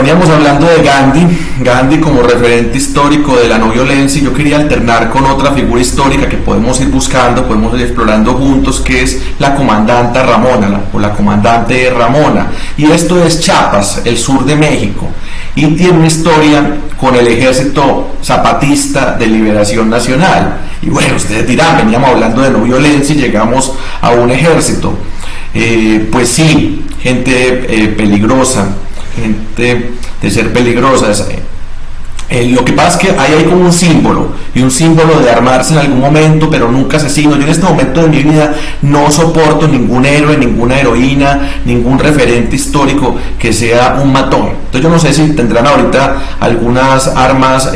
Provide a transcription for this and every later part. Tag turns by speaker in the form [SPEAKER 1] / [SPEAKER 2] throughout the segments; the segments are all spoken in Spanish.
[SPEAKER 1] veníamos hablando de Gandhi como referente histórico de la no violencia, y yo quería alternar con otra figura histórica que podemos ir buscando, podemos ir explorando juntos, que es la comandante Ramona, o la comandante Ramona. Y esto es Chiapas, el sur de México, y tiene una historia con el Ejército Zapatista de Liberación Nacional. Y bueno, ustedes dirán, veníamos hablando de no violencia y llegamos a un ejército. Pues sí, gente peligrosa, gente de ser peligrosas. Lo que pasa es que ahí hay como un símbolo, y un símbolo de armarse en algún momento, pero nunca asesino. Yo en este momento de mi vida no soporto ningún héroe, ninguna heroína, ningún referente histórico que sea un matón. Entonces yo no sé si tendrán ahorita algunas armas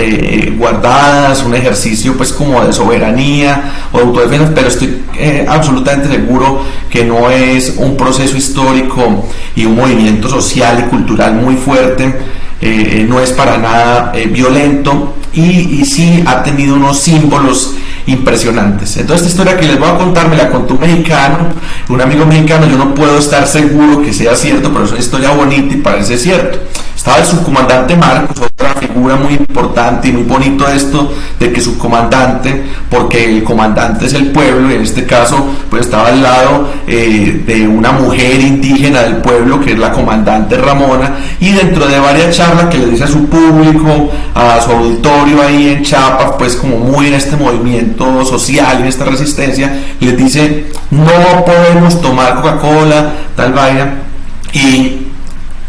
[SPEAKER 1] guardadas, un ejercicio pues como de soberanía o de autodefensa, pero estoy absolutamente seguro que no es un proceso histórico y un movimiento social y cultural muy fuerte. No es para nada violento, y sí ha tenido unos símbolos impresionantes. Entonces, esta historia que les voy a contar me la contó un amigo mexicano. Yo no puedo estar seguro que sea cierto, pero es una historia bonita y parece cierto. Estaba el subcomandante Marcos, otra figura muy importante, y muy bonito esto de que subcomandante, porque el comandante es el pueblo, y en este caso pues estaba al lado de una mujer indígena del pueblo, que es la comandante Ramona, y dentro de varias charlas que le dice a su público, a su auditorio ahí en Chiapas, pues como muy en este movimiento social y en esta resistencia, les dice: no podemos tomar Coca-Cola, tal vaina, y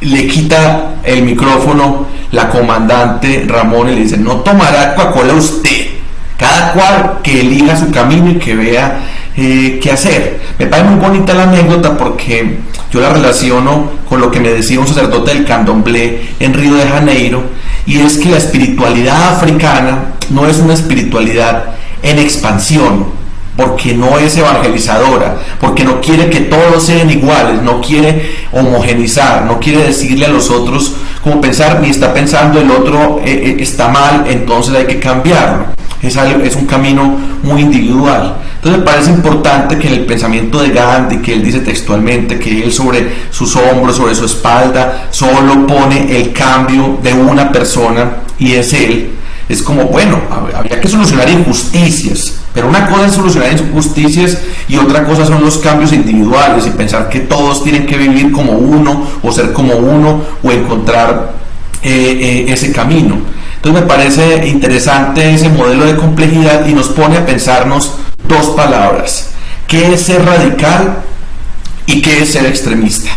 [SPEAKER 1] le quita el micrófono la comandante Ramón y le dice: no tomará Coca-Cola usted, cada cual que elija su camino y que vea qué hacer. Me parece muy bonita la anécdota, porque yo la relaciono con lo que me decía un sacerdote del Candomblé en Río de Janeiro, y es que la espiritualidad africana no es una espiritualidad en expansión, porque no es evangelizadora, porque no quiere que todos sean iguales, no quiere homogenizar, no quiere decirle a los otros cómo pensar, ni está pensando el otro está mal, entonces hay que cambiarlo. Es un camino muy individual. Entonces me parece importante que en el pensamiento de Gandhi, que él dice textualmente que él sobre sus hombros, sobre su espalda, solo pone el cambio de una persona, y es él. Es como, bueno, habría que solucionar injusticias, pero una cosa es solucionar injusticias y otra cosa son los cambios individuales, y pensar que todos tienen que vivir como uno, o ser como uno, o encontrar ese camino. Entonces me parece interesante ese modelo de complejidad, y nos pone a pensarnos dos palabras: ¿qué es ser radical y qué es ser extremista?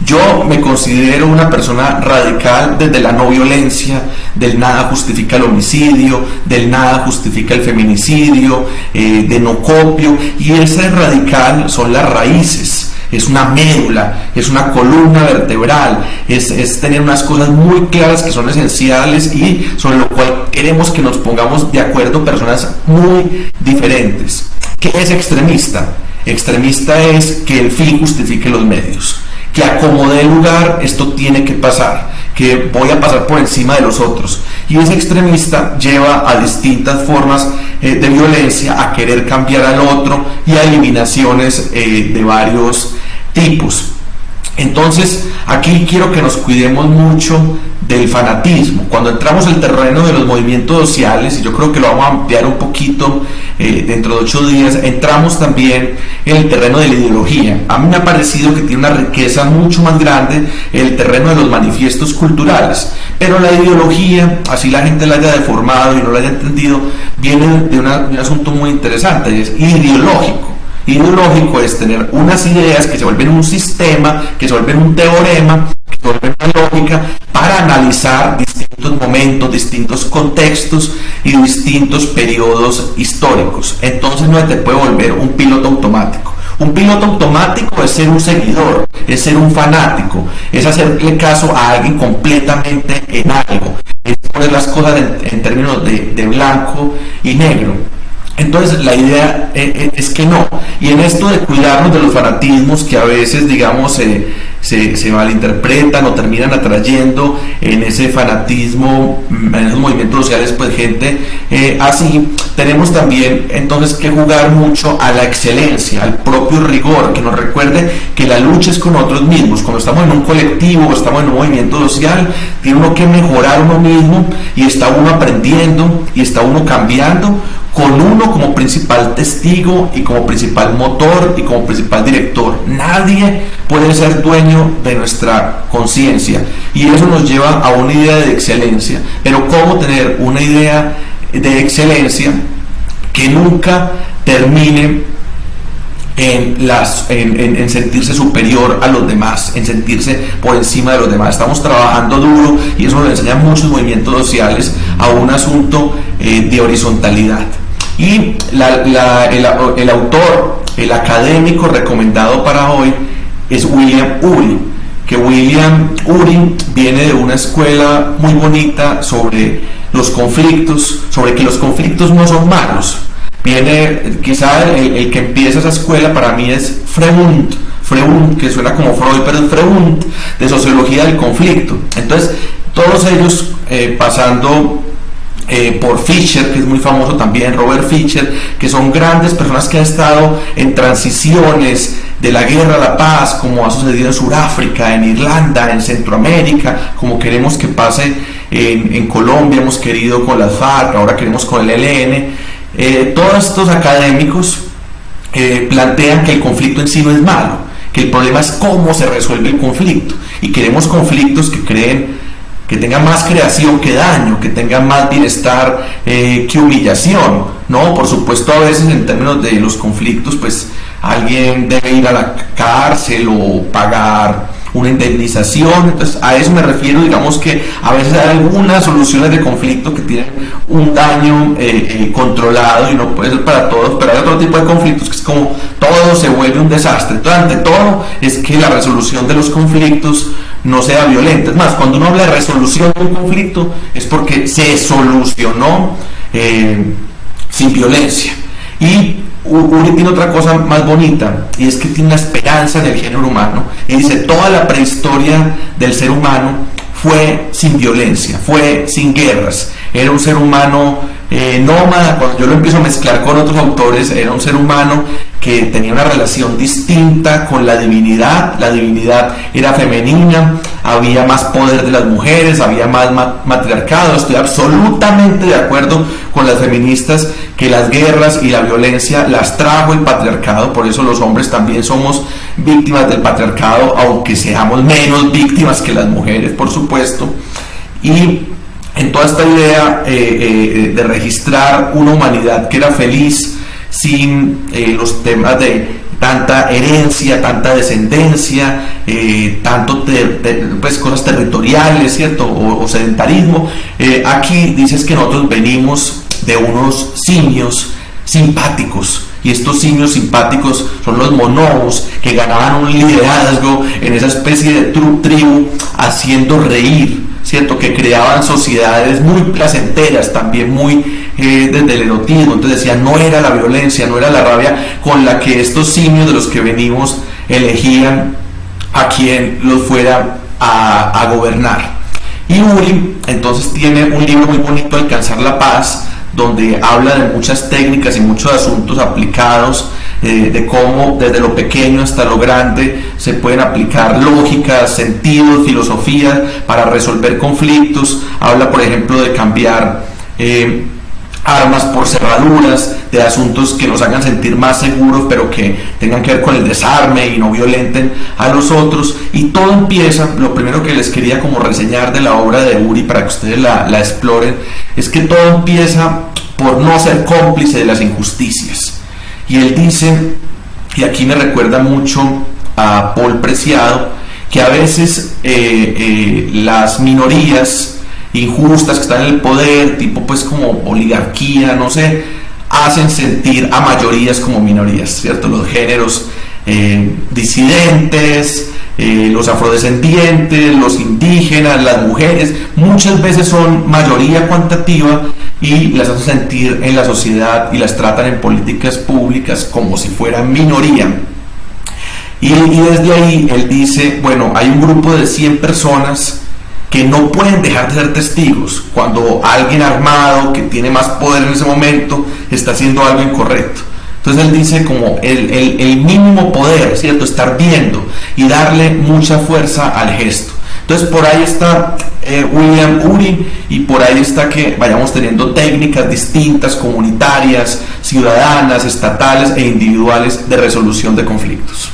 [SPEAKER 1] Yo me considero una persona radical desde la no violencia, del nada justifica el homicidio, del nada justifica el feminicidio, de no copio, y ese radical son las raíces, es una médula, es una columna vertebral, es tener unas cosas muy claras que son esenciales, y sobre lo cual queremos que nos pongamos de acuerdo personas muy diferentes. ¿Qué es extremista? Extremista es que el fin justifique los medios, que a como dé lugar esto tiene que pasar, que voy a pasar por encima de los otros. Y ese extremista lleva a distintas formas de violencia, a querer cambiar al otro, y a eliminaciones de varios tipos. Entonces aquí quiero que nos cuidemos mucho del fanatismo. Cuando entramos al terreno de los movimientos sociales, y yo creo que lo vamos a ampliar un poquito dentro de 8 días, entramos también en el terreno de la ideología. A mí me ha parecido que tiene una riqueza mucho más grande el terreno de los manifiestos culturales, pero la ideología, así la gente la haya deformado y no la haya entendido, viene de un asunto muy interesante, es ideológico. Ideológico es tener unas ideas que se vuelven un sistema, que se vuelven un teorema, que se vuelven una lógica para analizar distintos momentos, distintos contextos y distintos periodos históricos. Entonces no te puede volver un piloto automático. Un piloto automático es ser un seguidor, es ser un fanático, es hacerle caso a alguien completamente en algo, es poner las cosas en términos de blanco y negro. Entonces la idea es que no. Y en esto de cuidarnos de los fanatismos que a veces, digamos, se malinterpretan o terminan atrayendo en ese fanatismo, en esos movimientos sociales, pues gente así, tenemos también entonces que jugar mucho a la excelencia, al propio rigor, que nos recuerde que la lucha es con nosotros mismos. Cuando estamos en un colectivo o estamos en un movimiento social, tiene uno que mejorar uno mismo, y está uno aprendiendo y está uno cambiando, con uno como principal testigo y como principal motor y como principal director. Nadie puede ser dueño de nuestra conciencia, y eso nos lleva a una idea de excelencia. Pero ¿cómo tener una idea de excelencia que nunca termine en sentirse superior a los demás, en sentirse por encima de los demás? Estamos trabajando duro, y eso nos enseña muchos movimientos sociales, a un asunto de horizontalidad. Y el autor, el académico recomendado para hoy es William Ury, que William Ury viene de una escuela muy bonita sobre los conflictos, sobre que los conflictos no son malos. Viene, quizá el que empieza esa escuela para mí es Freund, que suena como Freud, pero es Freund, de sociología del conflicto. Entonces, todos ellos pasando por Fischer, que es muy famoso también, Robert Fischer, que son grandes personas que han estado en transiciones de la guerra a la paz, como ha sucedido en Sudáfrica, en Irlanda, en Centroamérica, como queremos que pase en Colombia, hemos querido con las FARC, ahora queremos con el ELN. Todos estos académicos plantean que el conflicto en sí no es malo, que el problema es cómo se resuelve el conflicto, y queremos conflictos que tengan más creación que daño, que tengan más bienestar que humillación, ¿no? Por supuesto, a veces en términos de los conflictos, pues alguien debe ir a la cárcel o pagar una indemnización. Entonces, a eso me refiero. Digamos que a veces hay algunas soluciones de conflicto que tienen un daño controlado, y no puede ser para todos, pero hay otro tipo de conflictos que es como todo se vuelve un desastre. Entonces, ante todo, es que la resolución de los conflictos no sea violenta. Es más, cuando uno habla de resolución de un conflicto, es porque se solucionó sin violencia. Y Ury tiene otra cosa más bonita, y es que tiene una esperanza en el género humano, y dice: toda la prehistoria del ser humano fue sin violencia, fue sin guerras. Era un ser humano nómada. Cuando yo lo empiezo a mezclar con otros autores, era un ser humano que tenía una relación distinta con la divinidad era femenina, había más poder de las mujeres, había más matriarcado. Estoy absolutamente de acuerdo con las feministas que las guerras y la violencia las trajo el patriarcado, por eso los hombres también somos víctimas del patriarcado, aunque seamos menos víctimas que las mujeres, por supuesto. Y en toda esta idea de registrar una humanidad que era feliz sin los temas de tanta herencia, tanta descendencia, pues cosas territoriales, ¿cierto? O sedentarismo. Aquí dices que nosotros venimos de unos simios simpáticos, y estos simios simpáticos son los bonobos, que ganaban un liderazgo en esa especie de tribu, haciendo reír, ¿cierto? Que creaban sociedades muy placenteras, también muy desde el erotismo. Entonces decían, no era la violencia, no era la rabia con la que estos simios de los que venimos elegían a quien los fuera a gobernar. Y Ury entonces tiene un libro muy bonito, Alcanzar la Paz, donde habla de muchas técnicas y muchos asuntos aplicados, de cómo desde lo pequeño hasta lo grande se pueden aplicar lógicas, sentidos, filosofías para resolver conflictos. Habla, por ejemplo, de cambiar armas por cerraduras, de asuntos que nos hagan sentir más seguros, pero que tengan que ver con el desarme y no violenten a los otros. Y todo empieza, lo primero que les quería como reseñar de la obra de Ury para que ustedes la exploren, es que todo empieza por no ser cómplice de las injusticias. Y él dice, y aquí me recuerda mucho a Paul Preciado, que a veces las minorías injustas que están en el poder, tipo pues como oligarquía, no sé, hacen sentir a mayorías como minorías, ¿cierto? Los géneros disidentes, los afrodescendientes, los indígenas, las mujeres, muchas veces son mayoría cuantitativa y las hacen sentir en la sociedad y las tratan en políticas públicas como si fueran minoría. Y desde ahí él dice, bueno, hay un grupo de 100 personas que no pueden dejar de ser testigos cuando alguien armado que tiene más poder en ese momento está haciendo algo incorrecto. Entonces él dice como el mínimo poder, ¿cierto? Estar viendo y darle mucha fuerza al gesto. Entonces por ahí está William Ury, y por ahí está que vayamos teniendo técnicas distintas, comunitarias, ciudadanas, estatales e individuales de resolución de conflictos.